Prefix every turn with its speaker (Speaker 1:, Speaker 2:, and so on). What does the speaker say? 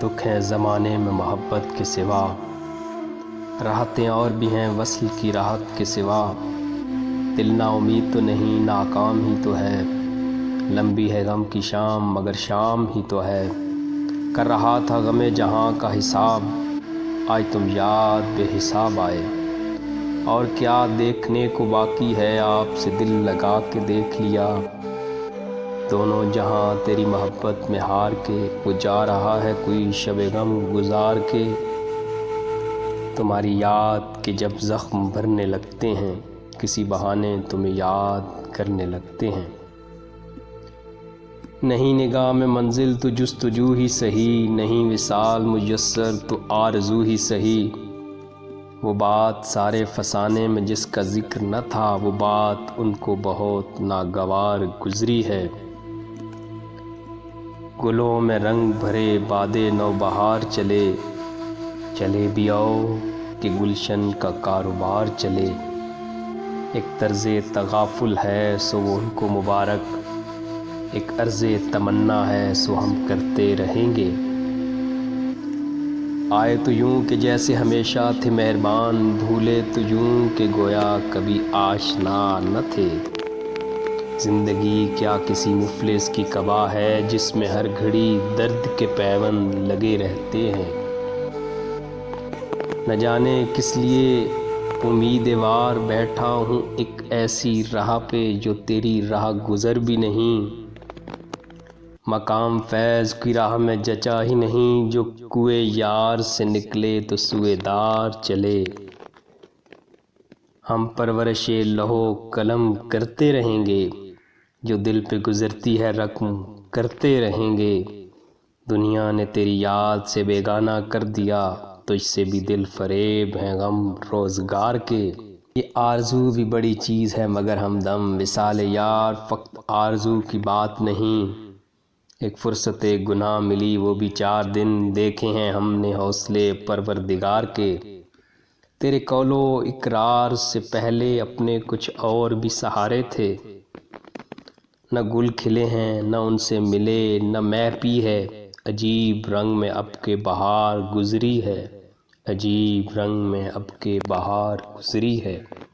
Speaker 1: دکھ ہیں زمانے میں محبت کے سوا، راحتیں اور بھی ہیں وصل کی راحت کے سوا۔ دل نا امید تو نہیں، ناکام ہی تو ہے، لمبی ہے غم کی شام مگر شام ہی تو ہے۔ کر رہا تھا غم جہاں کا حساب، آج تم یاد بے حساب آئے۔ اور کیا دیکھنے کو باقی ہے، آپ سے دل لگا کے دیکھ لیا۔ دونوں جہاں تیری محبت میں ہار کے، وہ جا رہا ہے کوئی شب غم گزار کے۔ تمہاری یاد کے جب زخم بھرنے لگتے ہیں، کسی بہانے تمہیں یاد کرنے لگتے ہیں۔ نہیں نگاہ میں منزل تو جستجو ہی سہی، نہیں وصال میسر تو آرزو ہی سہی۔ وہ بات سارے فسانے میں جس کا ذکر نہ تھا، وہ بات ان کو بہت ناگوار گزری ہے۔ گلوں میں رنگ بھرے باد نوبہار چلے، چلے بھی آؤ کہ گلشن کا کاروبار چلے۔ ایک طرز تغافل ہے سو وہ ان کو مبارک، ایک عرض تمنا ہے سو ہم کرتے رہیں گے۔ آئے تو یوں کہ جیسے ہمیشہ تھے مہربان، بھولے تو یوں کہ گویا کبھی آشنا نہ تھے۔ زندگی کیا کسی مفلس کی قبا ہے، جس میں ہر گھڑی درد کے پیوند لگے رہتے ہیں۔ نہ جانے کس لیے امیدوار بیٹھا ہوں ایک ایسی راہ پہ، جو تیری راہ گزر بھی نہیں۔ مقام فیض کی راہ میں جچا ہی نہیں، جو کوئے یار سے نکلے تو سوئے دار چلے۔ ہم پرورش لوح قلم کرتے رہیں گے، جو دل پہ گزرتی ہے رقم کرتے رہیں گے۔ دنیا نے تیری یاد سے بیگانہ کر دیا، تجھ سے بھی دل فریب ہیں غم روزگار کے۔ یہ آرزو بھی بڑی چیز ہے مگر ہمدم، وصال یار فقط آرزو کی بات نہیں۔ ایک فرصت گناہ ملی وہ بھی 4 دن، دیکھے ہیں ہم نے حوصلے پروردگار کے۔ تیرے قول و اقرار سے پہلے اپنے کچھ اور بھی سہارے تھے۔ نہ گل کھلے ہیں نہ ان سے ملے نہ مے پی ہے، عجیب رنگ میں اب کے بہار گزری ہے، عجیب رنگ میں اب کے بہار گزری ہے۔